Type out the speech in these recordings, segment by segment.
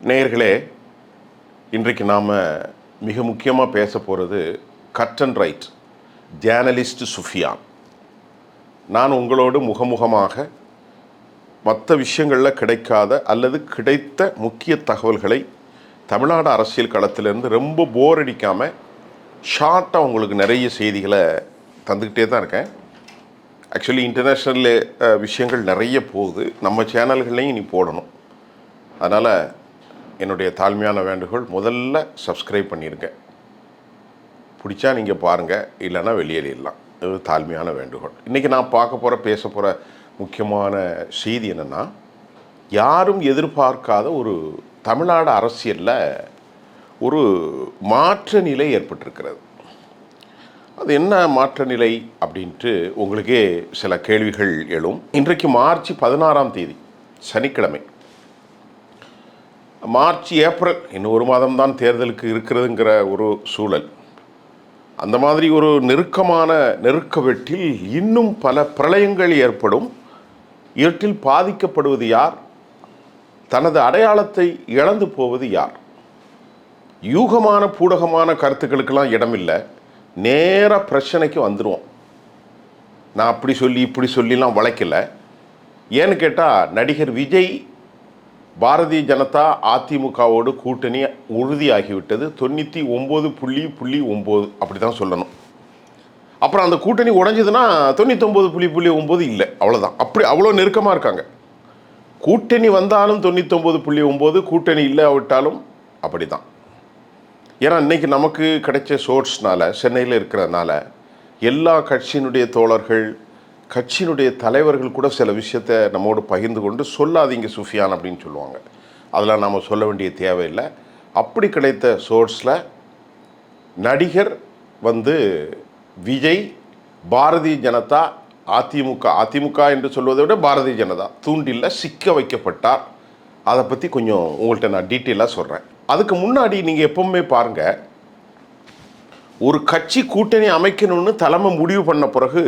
நேயர்களே, இன்றைக்கு நாம் மிக முக்கியமாக பேச போகிறது cut and right journalist Sufiyan. நான் உங்களோடு முகமுகமாக மற்ற விஷயங்களில் கிடைக்காத அல்லது கிடைத்த முக்கிய தகவல்களை தமிழ்நாடு அரசியல் களத்திலேருந்து ரொம்ப போர் அடிக்காமல் ஷார்ட்டாக உங்களுக்கு நிறைய செய்திகளை தந்துக்கிட்டே தான் இருக்கேன். ஆக்சுவலி இன்டர்நேஷ்னல் விஷயங்கள் நிறைய போகுது, நம்ம சேனல்கள்லையும் இனி போடணும். அதனால் என்னுடைய தாழ்மையான வேண்டுகோள், முதல்ல சப்ஸ்கிரைப் பண்ணிடுங்க. பிடிச்சா நீங்கள் பாருங்கள், இல்லைன்னா வெளியேறிடலாம். இது தாழ்மையான வேண்டுகோள். இன்றைக்கி நான் பேச போகிற முக்கியமான செய்தி என்னென்னா, யாரும் எதிர்பார்க்காத ஒரு தமிழ்நாடு அரசியலில் ஒரு மாற்ற நிலை ஏற்பட்டிருக்கிறது. அது என்ன மாற்ற நிலை அப்படின்ட்டு உங்களுக்கே சில கேள்விகள் எழும். இன்றைக்கு மார்ச் 16 சனிக்கிழமை. மார்ச் ஏப்ரல் இன்னும் ஒரு மாதம் தான் தேர்தலுக்கு இருக்கிறதுங்கிற ஒரு சூழல். அந்த மாதிரி ஒரு நெருக்க வெட்டில் இன்னும் பல பிரளயங்கள் ஏற்படும். இவற்றில் பாதிக்கப்படுவது யார்? தனது அடையாளத்தை இழந்து போவது யார்? யூகமான பூடகமான கருத்துக்களுக்கெல்லாம் இடமில்லை. நேர பிரச்சனைக்கு வந்துடுவோம். நான் அப்படி சொல்லி இப்படி சொல்லிலாம் வளைக்கல. ஏன்னு கேட்டால், நடிகர் விஜய் பாரதிய ஜனதா அதிமுகவோடு கூட்டணி உறுதியாகிவிட்டது. 99.9 அப்படி தான் சொல்லணும். அப்புறம் அந்த கூட்டணி உடைஞ்சதுன்னா 99.9 இல்லை, அவ்வளோதான். அவ்வளோ நெருக்கமாக இருக்காங்க. கூட்டணி வந்தாலும் 99.9, கூட்டணி இல்லை விட்டாலும் அப்படி தான். ஏன்னா இன்றைக்கி நமக்கு கிடைச்ச சோர்ஸ்னால், சென்னையில் இருக்கிறதுனால எல்லா கட்சியினுடைய தோழர்கள், கட்சியினுடைய தலைவர்கள் கூட சில விஷயத்தை நம்மோடு பகிர்ந்து கொண்டு, சொல்லாதீங்க சுஃபியான் அப்படின்னு சொல்லுவாங்க. அதெல்லாம் நாம் சொல்ல வேண்டிய தேவையில்லை. அப்படி கிடைத்த சோர்ஸில் நடிகர் விஜய் பாரதிய ஜனதா அதிமுக என்று சொல்வதை விட பாரதிய ஜனதா தூண்டில் சிக்க வைக்கப்பட்டார். அதை பற்றி கொஞ்சம் உங்கள்கிட்ட நான் டீட்டெயிலாக சொல்கிறேன். அதுக்கு முன்னாடி நீங்கள் எப்பவுமே பாருங்கள், ஒரு கட்சி கூட்டணி அமைக்கணும்னு தலைமை முடிவு பண்ண பிறகு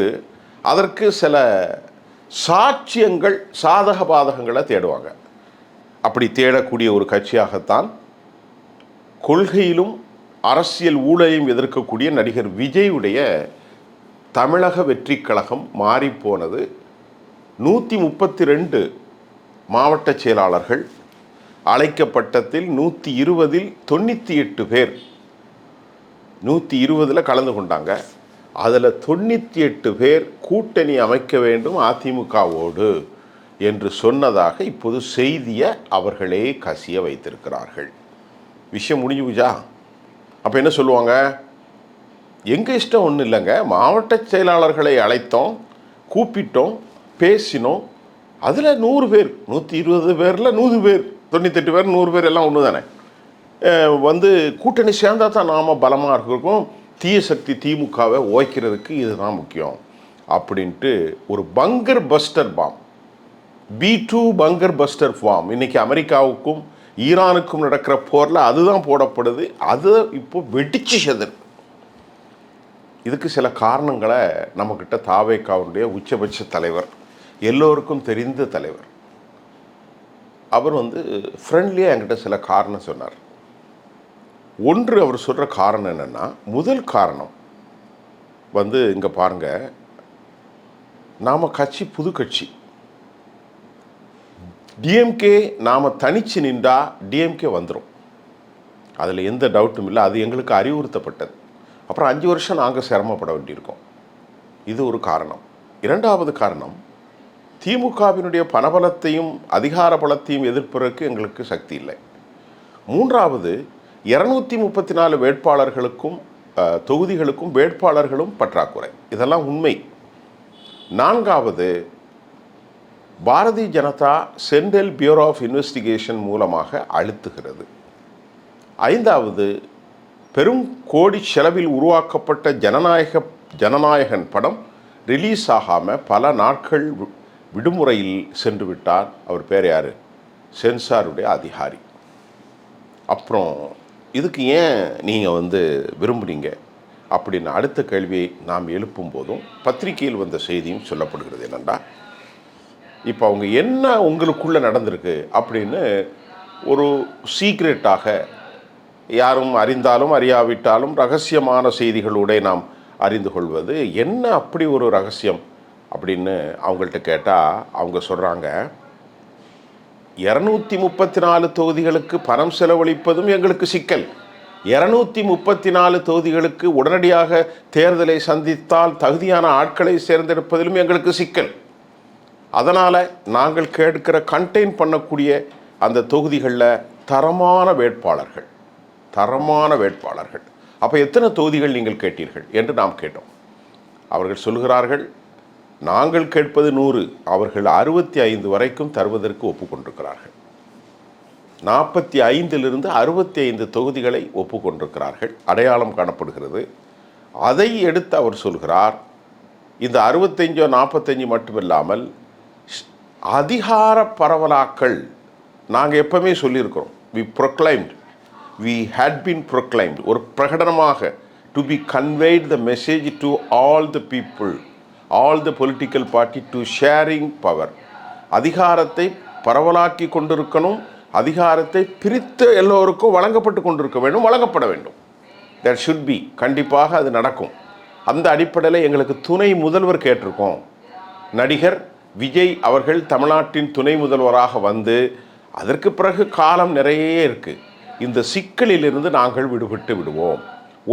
அதற்கு சில சாட்சியங்கள், சாதக பாதகங்களை தேடுவாங்க. அப்படி தேடக்கூடிய ஒரு கட்சியாகத்தான் கொள்கையிலும் அரசியல் ஊழலையும் எதிர்க்கக்கூடிய நடிகர் விஜயுடைய தமிழக வெற்றி கழகம் மாறிப்போனது. 132 மாவட்ட செயலாளர்கள் அழைக்கப்பட்டதில் 120 98 பேர் 120 கலந்து கொண்டாங்க. அதில் 98 பேர் கூட்டணி அமைக்க வேண்டும் அதிமுகவோடு என்று சொன்னதாக இப்போது செய்தியை அவர்களே கசிய வைத்திருக்கிறார்கள். விஷயம் முடிஞ்சுச்சா? அப்போ என்ன சொல்லுவாங்க? எங்கள் இஷ்டம் ஒன்றும் இல்லைங்க, மாவட்ட செயலாளர்களை அழைத்தோம், கூப்பிட்டோம், பேசினோம். அதில் 100 பேர், 120 பேரில் 100 பேர், 98 பேர், 100 பேர் எல்லாம் ஒன்று தானே. கூட்டணி சேர்ந்தா தான் நாம் பலமாக இருக்கும், தீய சக்தி திமுகவை ஓய்க்கிறதுக்கு இதுதான் முக்கியம் அப்படின்ட்டு ஒரு பங்கர் பஸ்டர் பாம், B2 பங்கர் பஸ்டர் ஃபார்ம் இன்றைக்கி அமெரிக்காவுக்கும் ஈரானுக்கும் நடக்கிற போரில் அதுதான் போடப்படுது. அது இப்போ வெடிச்சு செதறு. இதுக்கு சில காரணங்களை நம்மக்கிட்ட தாவேகாவுடைய உச்சபட்ச தலைவர், எல்லோருக்கும் தெரிந்த தலைவர், அவர் ஃப்ரெண்ட்லியாக என்கிட்ட சில காரணம் சொன்னார். ஒன்று, அவர் சொல்கிற காரணம் என்னென்னா, முதல் காரணம் இங்கே பாருங்கள், நாம் கட்சி புது கட்சி, டிஎம்கே நாம் தனித்து நின்றா டிஎம்கே வந்துடும், அதில் எந்த டவுட்டும் இல்லை. அது எங்களுக்கு அறிவுறுத்தப்பட்டது. அப்புறம் 5 வருஷம் நாங்கள் சிரமப்பட வேண்டியிருக்கோம். இது ஒரு காரணம். இரண்டாவது காரணம், திமுகவினுடைய பணபலத்தையும் அதிகார பலத்தையும் எதிர்ப்பதற்கு எங்களுக்கு சக்தி இல்லை. மூன்றாவது, 234 வேட்பாளர்களுக்கும் தொகுதிகளுக்கும் வேட்பாளர்களும் பற்றாக்குறை. இதெல்லாம் உண்மை. நான்காவது, Bharatiya Janata central bureau of investigation மூலமாக அழுத்துகிறது. ஐந்தாவது, பெரும் கோடி செலவில் உருவாக்கப்பட்ட ஜனநாயகன் படம் ரிலீஸ் ஆகாமல் பல நாட்கள் விடுமுறையில் சென்று விட்டார். அவர் பேர் யார்? சென்சாருடைய அதிகாரி. அப்புறம் இதுக்கு ஏன் நீங்கள் விரும்புகிறீங்க அப்படின்னு அடுத்த கேள்வியை நாம் எழுப்பும் போதும் பத்திரிகையில் வந்த செய்தியும் சொல்லப்படுகிறது. என்னென்னா, இப்போ அவங்க என்ன உங்களுக்குள்ளே நடந்திருக்கு அப்படின்னு ஒரு சீக்ரெட்டாக யாரும் அறிந்தாலும் அறியாவிட்டாலும் ரகசியமான செய்திகளோட நாம் அறிந்து கொள்வது என்ன அப்படி ஒரு ரகசியம் அப்படின்னு அவங்கள்ட்ட கேட்டால் அவங்க சொல்கிறாங்க, 234 தொகுதிகளுக்கு பணம் செலவழிப்பதும் எங்களுக்கு சிக்கல், 234 தொகுதிகளுக்கு உடனடியாக தேர்தலை சந்தித்தால் தகுதியான ஆட்களை தேர்ந்தெடுப்பதிலும் எங்களுக்கு சிக்கல். அதனால் நாங்கள் கேட்கிற கண்டெயின் பண்ணக்கூடிய அந்த தொகுதிகளில் தரமான வேட்பாளர்கள். அப்போ எத்தனை தொகுதிகள் நீங்கள் கேட்டீர்கள் என்று நாம் கேட்டோம். அவர்கள் சொல்கிறார்கள், நாங்கள் கேட்பது 100, அவர்கள் 65 வரைக்கும் தருவதற்கு ஒப்புக்கொண்டிருக்கிறார்கள். 45 65 தொகுதிகளை ஒப்புக்கொண்டிருக்கிறார்கள், அடையாளம் காணப்படுகிறது. அதை எடுத்து அவர் சொல்கிறார், இந்த 65 45 மட்டுமில்லாமல் அதிகார பரவலாக்கல் நாங்கள் எப்பவுமே சொல்லியிருக்கிறோம். we had been proclaimed, ஒரு பிரகடனமாக, to be conveyed the message to all the people, all the political party to sharing power. அதிகாரத்தை பரவலாக்கி கொண்டிருக்கணும், அதிகாரத்தை பிரித்து எல்லோருக்கும் வழங்கப்பட்டு கொண்டிருக்க வேண்டும், வழங்கப்பட வேண்டும். that should be, கண்டிப்பாக அது நடக்கும். அந்த அடிப்படையில் எங்களுக்கு துணை முதல்வர் கேட்டிருக்கோம். நடிகர் விஜய் அவர்கள் தமிழ்நாட்டின் துணை முதல்வராக வந்து அதற்கு பிறகு காலம் நிறைய இருக்குது. இந்த சிக்கலிலிருந்து நாங்கள் விடுபட்டு விடுவோம்.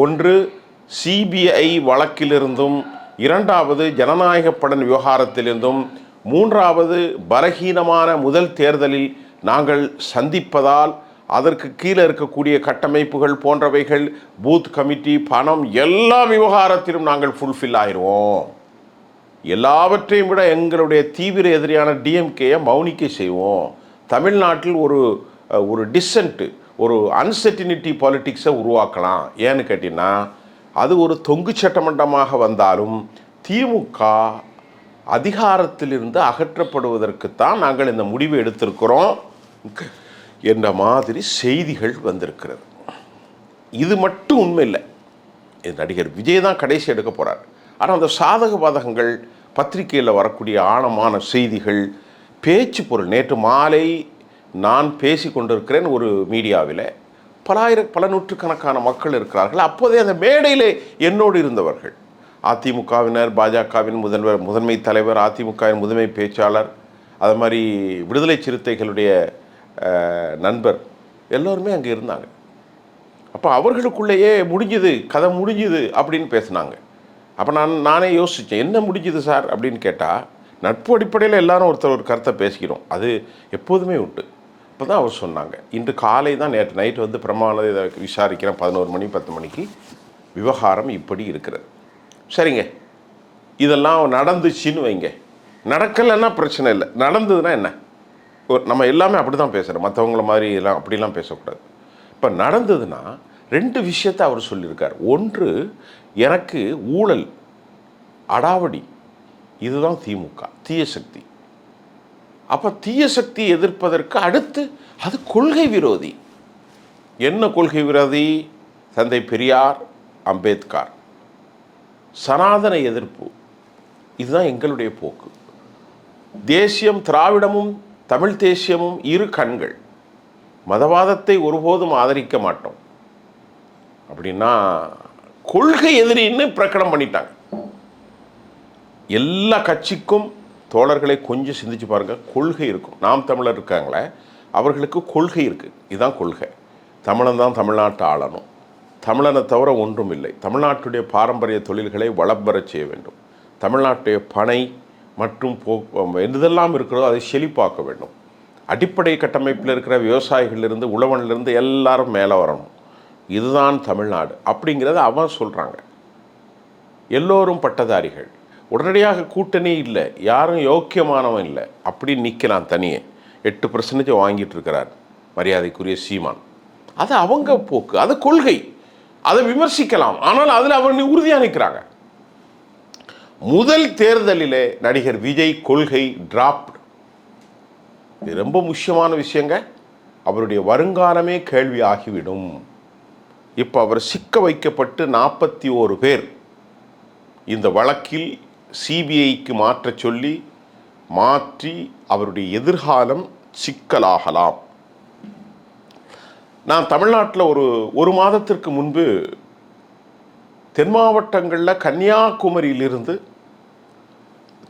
ஒன்று சிபிஐ வழக்கிலிருந்தும், இரண்டாவது ஜனநாயக படன் விவகாரத்திலிருந்தும், மூன்றாவது பலகீனமான முதல் தேர்தலில் நாங்கள் சந்திப்பதால் அதற்கு கீழே இருக்கக்கூடிய கட்டமைப்புகள் போன்றவைகள், பூத் கமிட்டி, பணம், எல்லா விவகாரத்திலும் நாங்கள் ஃபுல்ஃபில் ஆயிடுவோம். எல்லாவற்றையும் விட எங்களுடைய தீவிர எதிரியான டிஎம்கேயை மௌனிக்க செய்வோம். தமிழ்நாட்டில் ஒரு டிசென்ட்டு, ஒரு அன்சர்டினிட்டி பாலிட்டிக்ஸை உருவாக்கலாம். ஏன்னு கேட்டிங்கன்னா, அது ஒரு தொங்கு சட்டமன்றமாக வந்தாலும் திமுக அதிகாரத்திலிருந்து அகற்றப்படுவதற்குத்தான் நாங்கள் இந்த முடிவு எடுத்திருக்கிறோம் என்ற மாதிரி செய்திகள் வந்திருக்கிறது. இது மட்டும் உண்மை இல்லை, இது நடிகர் விஜய் தான் கடைசி எடுக்க போகிறார். ஆனால் அந்த சாதக பாதகங்கள், பத்திரிகையில் வரக்கூடிய ஆழமான செய்திகள், பேச்சு பொருள். நேற்று மாலை நான் பேசி கொண்டிருக்கிறேன் ஒரு மீடியாவில், பல நூற்றுக்கணக்கான மக்கள் இருக்கிறார்கள். அப்போதே அந்த மேடையில் என்னோடு இருந்தவர்கள், அதிமுகவினர், பாஜகவின் முதன்மை தலைவர், அதிமுகவின் முதன்மை பேச்சாளர், அது மாதிரி விடுதலை சிறுத்தைகளுடைய நண்பர், எல்லோருமே அங்கே இருந்தாங்க. அப்போ அவர்களுக்குள்ளேயே கதை முடிஞ்சுது அப்படின்னு பேசினாங்க. அப்போ நானே யோசித்தேன், என்ன முடிஞ்சுது சார் அப்படின்னு கேட்டால், நட்பு அடிப்படையில் எல்லாரும் ஒரு கருத்தை பேசிக்கிறோம், அது எப்போதுமே உண்டு. இப்போ தான் அவர் சொன்னாங்க, இன்று காலை தான், நேற்று நைட்டு வந்து பிரமாணம் இதை விசாரிக்கிறேன், 11 மணி 10 மணிக்கு விவகாரம் இப்படி இருக்கிறது. சரிங்க, இதெல்லாம் நடந்துச்சுன்னு வைங்க, நடக்கலைன்னா பிரச்சனை இல்லை, நடந்ததுன்னா என்ன? நம்ம எல்லாமே அப்படி தான் பேசுகிறோம், மற்றவங்கள மாதிரி எல்லாம் அப்படிலாம் பேசக்கூடாது. இப்போ நடந்ததுன்னா 2 விஷயத்தை அவர் சொல்லியிருக்கார். ஒன்று, எனக்கு ஊழல், அடாவடி, இதுதான் திமுக, தீய சக்தி. அப்போ தீய சக்தி எதிர்ப்பதற்கு அடுத்து அது கொள்கை விரோதி. என்ன கொள்கை விரோதி? தந்தை பெரியார், அம்பேத்கர், சனாதன எதிர்ப்பு. இதுதான் எங்களுடைய போக்கு. தேசியம், திராவிடமும் தமிழ் தேசியமும் இரு கண்கள். மதவாதத்தை ஒருபோதும் ஆதரிக்க மாட்டோம். அப்படின்னா கொள்கை எதிரின்னு பிரகடனம் பண்ணிட்டாங்க. எல்லா கட்சிக்கும் தோழர்களை கொஞ்சம் சிந்திச்சு பாருங்கள், கொள்கை இருக்கும். நாம் தமிழர் இருக்காங்களே, அவர்களுக்கு கொள்கை இருக்குது. இதுதான் கொள்கை. தமிழன் தான் தமிழ்நாட்டை ஆளணும், தமிழனை தவிர ஒன்றும் இல்லை, தமிழ்நாட்டுடைய பாரம்பரிய தொழில்களை வளம் பெற செய்ய வேண்டும், தமிழ்நாட்டுடைய பனை மற்றும் எதெல்லாம் இருக்கிறதோ அதை செழிப்பாக்க வேண்டும், அடிப்படை கட்டமைப்பில் இருக்கிற விவசாயிகளிலிருந்து உழவனிலிருந்து எல்லாரும் மேலே வரணும், இதுதான் தமிழ்நாடு அப்படிங்கிறத அவன் சொல்கிறாங்க. எல்லோரும் பட்டதாரிகள். உடனடியாக கூட்டணி இல்லை, யாரும் யோக்கியமானவன் இல்லை, அப்படி நிற்கலாம் தனியே. 8% வாங்கிட்டு இருக்கிறார் மரியாதைக்குரிய சீமான். அது அவங்க போக்கு, அது கொள்கை, அதை விமர்சிக்கலாம். ஆனால் அதில் அவர் உறுதியாக நிற்கிறாங்க. முதல் தேர்தலிலே நடிகர் விஜய் கொள்கை டிராப்டு. இது ரொம்ப முக்கியமான விஷயங்க. அவருடைய வருங்காலமே கேள்வி ஆகிவிடும். இப்போ அவர் சிக்க வைக்கப்பட்டு 41 பேர் இந்த வழக்கில் சிபிஐக்கு மாற்றி அவருடைய எதிர்காலம் சிக்கலாகலாம். நான் தமிழ்நாட்டில் ஒரு மாதத்திற்கு முன்பு தென் மாவட்டங்களில் கன்னியாகுமரியிலிருந்து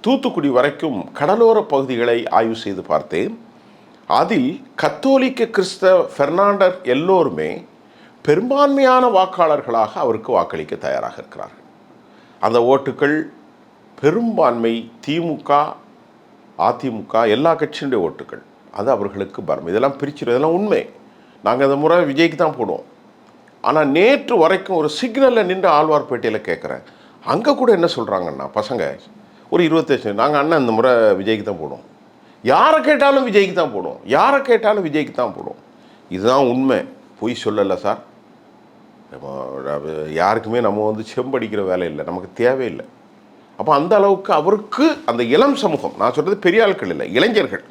தூத்துக்குடி வரைக்கும் கடலோர பகுதிகளை ஆய்வு செய்து பார்த்தேன். அதில் கத்தோலிக்க கிறிஸ்தவ பெர்னாண்டர் எல்லோருமே பெரும்பான்மையான வாக்காளர்களாக அவருக்கு வாக்களிக்க தயாராக இருக்கிறார்கள். அந்த ஓட்டுக்கள் பெரும்பான்மை திமுக, அதிமுக எல்லா கட்சியினுடைய ஓட்டுக்கள். அது அவர்களுக்கு பலம். இதெல்லாம் பிரிச்சிடும், இதெல்லாம் உண்மை. நாங்கள் இந்த முறை விஜய்க்கு தான் போடுவோம். ஆனால் நேற்று வரைக்கும் ஒரு சிக்னலில் நின்று ஆழ்வார்பேட்டையில் கேட்குறேன். அங்கே கூட என்ன சொல்கிறாங்கன்னா பசங்க ஒரு 25 நாங்கள் அண்ணன் இந்த முறை விஜய்க்கு தான் போடுவோம், யாரை கேட்டாலும் விஜய்க்கு தான் போடுவோம், யாரை கேட்டாலும் விஜய்க்கு தான் போடுவோம். இதுதான் உண்மை, பொய் சொல்லலை சார். யாருக்குமே நம்ம வந்து செம்படிக்கிற வேலை இல்லை, நமக்கு தேவையில்லை. அப்போ அந்த அளவுக்கு அவருக்கு அந்த இளம் சமூகம், நான் சொல்கிறது பெரிய ஆட்கள் இல்லை, இளைஞர்கள்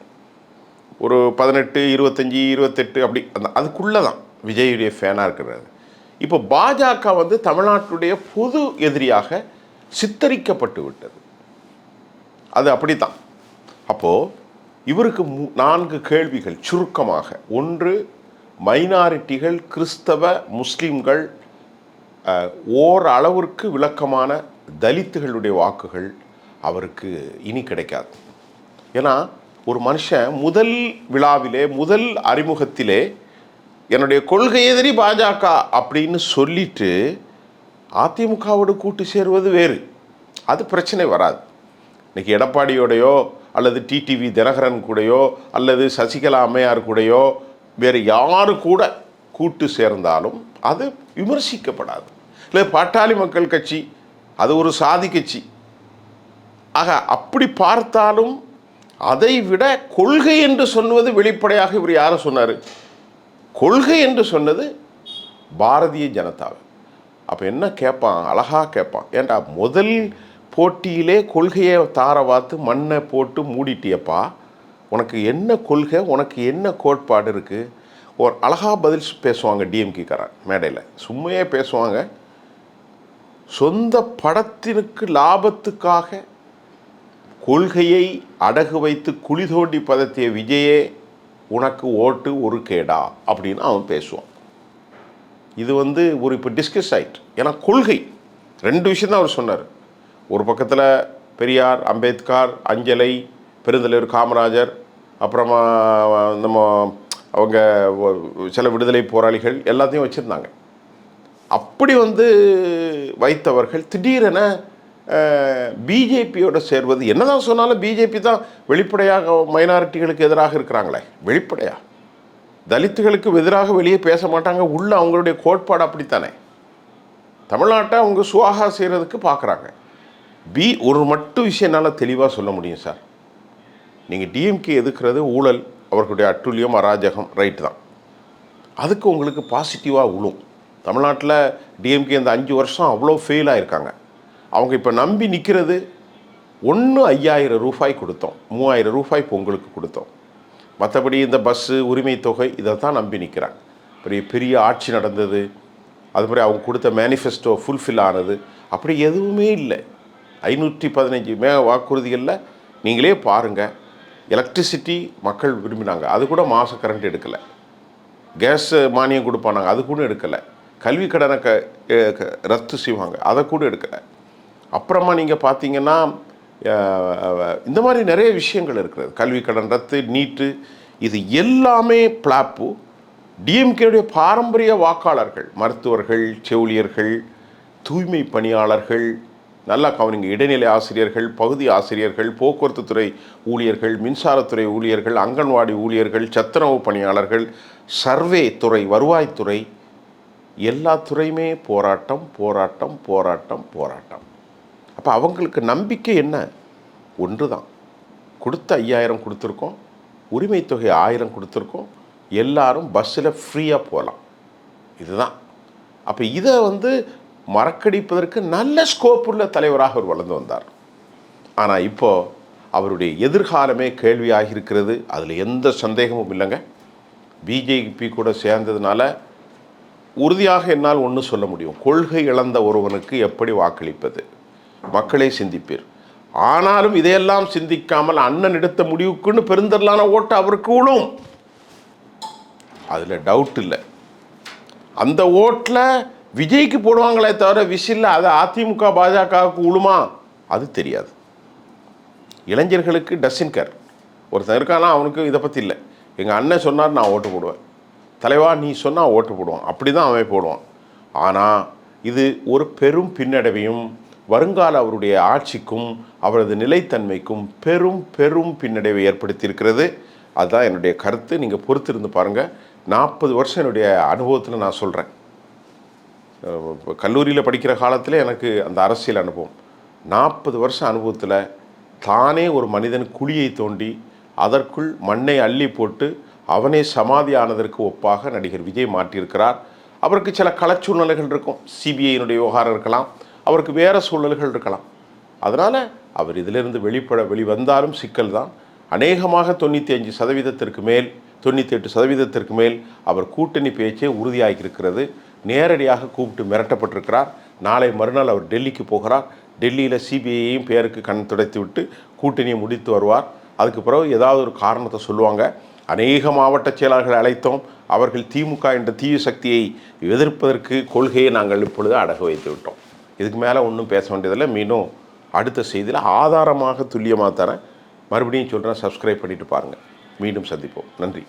ஒரு 18, 25, 28 அப்படி அதுக்குள்ளே தான் விஜயுடைய ஃபேனாக இருக்கிறது. இப்போ பாஜக வந்து தமிழ்நாட்டுடைய பொது எதிரியாக சித்தரிக்கப்பட்டு விட்டது. அது அப்படி தான். அப்போது இவருக்கு 4 கேள்விகள் சுருக்கமாக. ஒன்று, மைனாரிட்டிகள், கிறிஸ்தவ, முஸ்லீம்கள், ஓரளவிற்கு விளக்கமான தலித்துகளுடைய வாக்குகள் அவருக்கு இனி கிடைக்காது. ஏன்னா ஒரு மனுஷன் முதல் விழாவிலே, முதல் அறிமுகத்திலே என்னுடைய கொள்கை எதிரி பாஜக அப்படின்னு சொல்லிட்டு அதிமுகவோடு கூட்டு சேருவது வேறு, அது பிரச்சனை வராது. இன்றைக்கி எடப்பாடியோடையோ அல்லது டிடிவி தினகரன் கூடையோ அல்லது சசிகலா அம்மையார் கூடையோ வேறு யாரு கூட கூட்டு சேர்ந்தாலும் அது விமர்சிக்கப்படாது. இல்லை பாட்டாளி மக்கள் கட்சி அது ஒரு சாதி கட்சி. ஆக அப்படி பார்த்தாலும் அதை விட கொள்கை என்று சொன்னது வெளிப்படையாக இவர் யாரை சொன்னார்? கொள்கை என்று சொன்னது பாரதிய ஜனதாவை. அப்போ என்ன கேட்பான், அழகாக கேட்பான், ஏன்டா முதல் போட்டியிலே கொள்கையை தார வாத்து மண்ணை போட்டு மூடிட்டியப்பா, உனக்கு என்ன கொள்கை, உனக்கு என்ன கோட்பாடு இருக்குது? ஒரு அழகாக பதில் பேசுவாங்க டிஎம்கேக்காரன் மேடையில், சும்மையே பேசுவாங்க. சொந்த படத்திற்கு லாபத்துக்காக கொள்கையை அடகு வைத்து குழி தோண்டி பதத்திய விஜயே உனக்கு ஓட்டு ஒரு கேடா அப்படின்னு அவன் பேசுவான். இது வந்து ஒரு இப்போ டிஸ்கஸ் ஆயிட்டு. ஏன்னா கொள்கை 2 விஷயம் தான் அவர் சொன்னார். ஒரு பக்கத்தில் பெரியார், அம்பேத்கர், அஞ்சலை, பெருந்தலைவர் காமராஜர், அப்புறமா நம்ம அவங்க சில விடுதலை போராளிகள் எல்லாத்தையும் வச்சுருந்தாங்க. அப்படி வந்து வைத்தவர்கள் திடீரென பிஜேபியோட சேர்வது, என்னதான் சொன்னாலும் பிஜேபி தான் வெளிப்படையாக மைனாரிட்டிகளுக்கு எதிராக இருக்கிறாங்களே, வெளிப்படையாக தலித்துகளுக்கு எதிராக வெளியே பேச மாட்டாங்க, உள்ள அவங்களுடைய கோட்பாடு அப்படித்தானே. தமிழ்நாட்டை அவங்க சுவாகா செய்கிறதுக்கு பார்க்குறாங்க. ஒரு மட்டும் விஷயம் என்னால் தெளிவாக சொல்ல முடியும் சார். நீங்கள் டிஎம்கே எதுக்குறது ஊழல், அவர்களுடைய அட்டுழியம், அராஜகம், ரைட்டு தான். அதுக்கு உங்களுக்கு பாசிட்டிவாக உழும். தமிழ்நாட்டில் டிஎம்கே இந்த 5 வருஷம் அவ்வளோ ஃபெயில் ஆகிருக்காங்க. அவங்க இப்போ நம்பி நிற்கிறது, 5000 ரூபாய் கொடுத்தோம், 3000 ரூபாய் பொங்கலுக்கு கொடுத்தோம், மற்றபடி இந்த பஸ்ஸு உரிமை தொகை இதை தான் நம்பி நிற்கிறாங்க. பெரிய பெரிய ஆட்சி நடந்தது, அதுபடி அவங்க கொடுத்த மேனிஃபெஸ்டோ ஃபுல்ஃபில் ஆனது அப்படி எதுவுமே இல்லை. 515 வாக்குறுதிகளில் நீங்களே பாருங்கள். எலக்ட்ரிசிட்டி மக்கள் விரும்பினாங்க, அது கூட மாத கரண்ட் எடுக்கலை. கேஸ் மானியம் கொடுப்பானாங்க, அது கூட எடுக்கலை. கல்வி கடனை ரத்து செய்வாங்க, அதை கூட எடுக்கலை. அப்புறமா நீங்கள் பார்த்தீங்கன்னா இந்த மாதிரி நிறைய விஷயங்கள் இருக்கிறது. கல்வி கடன் ரத்து, நீட்டு, இது எல்லாமே பிளாப்பு. டிஎம்கேடைய பாரம்பரிய வாக்காளர்கள், மருத்துவர்கள், செவிலியர்கள், தூய்மை பணியாளர்கள், நல்லா கவனிங்க, இடைநிலை ஆசிரியர்கள், பகுதி ஆசிரியர்கள், போக்குவரத்து துறை ஊழியர்கள், மின்சாரத்துறை ஊழியர்கள், அங்கன்வாடி ஊழியர்கள், சத்துணவு பணியாளர்கள், சர்வே துறை, வருவாய்த்துறை, எல்லா துறையுமே போராட்டம் போராட்டம் போராட்டம் போராட்டம். அப்போ அவங்களுக்கு நம்பிக்கை என்ன? ஒன்று தான், கொடுத்த 5000 கொடுத்துருக்கோம், உரிமை தொகை 1000 கொடுத்துருக்கோம், எல்லாரும் பஸ்ஸில் ஃப்ரீயாக போகலாம், இதுதான். அப்போ இதை வந்து மறக்கடிப்பதற்கு நல்ல ஸ்கோப் உள்ள தலைவராக அவர் வளர்ந்து வந்தார். ஆனால் இப்போது அவருடைய எதிர்காலமே கேள்வியாகி இருக்கிறது, அதில் எந்த சந்தேகமும் இல்லைங்க. பிஜேபி கூட சேர்ந்ததுனால உறுதியாக என்னால் ஒன்று சொல்ல முடியும், கொள்கை இழந்த ஒருவனுக்கு எப்படி வாக்களிப்பது, மக்களே சிந்திப்பீர். ஆனாலும் இதையெல்லாம் சிந்திக்காமல் அண்ணன் எடுத்த முடிவுக்குன்னு பெருந்தரலான ஓட்டு அவருக்கு விழும், அதில் டவுட் இல்லை. அந்த ஓட்டில் விஜய்க்கு போடுவாங்களே தவிர விசில்ல அது அதிமுக பாஜகவுக்கு உழுமா அது தெரியாது. இளைஞர்களுக்கு டசன் கேர். ஒருத்தன் இருக்கானா அவனுக்கு இதை பற்றி இல்லை. எங்கள் அண்ணன் சொன்னார் நான் ஓட்டு போடுவேன், தலைவா நீ சொன்னால் ஓட்டு போடுவான், அப்படி தான் அவன் போடுவான். ஆனால் இது ஒரு பெரும் பின்னடைவையும் வருங்கால அவருடைய ஆட்சிக்கும் அவரது நிலைத்தன்மைக்கும் பெரும் பெரும் பின்னடைவை ஏற்படுத்தியிருக்கிறது. அதுதான் என்னுடைய கருத்து. நீங்கள் பொறுத்திருந்து பாருங்கள். 40 வருஷம் என்னுடைய அனுபவத்தில் நான் சொல்கிறேன். கல்லூரியில் படிக்கிற காலத்தில் எனக்கு அந்த அரசியல் அனுபவம், 40 வருஷம் அனுபவத்தில் தானே ஒரு மனிதன் குழியை தோண்டி அதற்குள் மண்ணை அள்ளி போட்டு அவனே சமாதி ஆனதற்கு ஒப்பாக நடிகர் விஜய் மாற்றியிருக்கிறார். அவருக்கு சில களச்சூழ்நிலைகள் இருக்கும், சிபிஐயினுடைய விவகாரம் இருக்கலாம், அவருக்கு வேறு சூழல்கள் இருக்கலாம். அதனால் அவர் இதிலிருந்து வெளிவந்தாலும் சிக்கல் தான். அநேகமாக 95% மேல் 98% மேல் அவர் கூட்டணி பேச்சே உறுதியாகியிருக்கிறது. நேரடியாக கூப்பிட்டு மிரட்டப்பட்டிருக்கிறார். நாளை மறுநாள் அவர் டெல்லிக்கு போகிறார். டெல்லியில் சிபிஐயையும் பேருக்கு கண் துடைத்து விட்டு கூட்டணியை முடித்து வருவார். அதுக்கு பிறகு ஏதாவது ஒரு காரணத்தை சொல்லுவாங்க. அநேக மாவட்ட செயலாளர்கள் அழைத்தோம். அவர்கள் திமுக என்ற தீய சக்தியை எதிர்ப்பதற்கு கொள்கையை நாங்கள் இப்பொழுது அடகு வைத்து விட்டோம். இதுக்கு மேலே ஒன்றும் பேச வேண்டியதில்லை. மீண்டும் அடுத்த செய்தியில் ஆதாரமாக துல்லியமாக தரேன். மறுபடியும் சொல்கிறேன், சப்ஸ்கிரைப் பண்ணிவிட்டு பாருங்கள். மீண்டும் சந்திப்போம். நன்றி.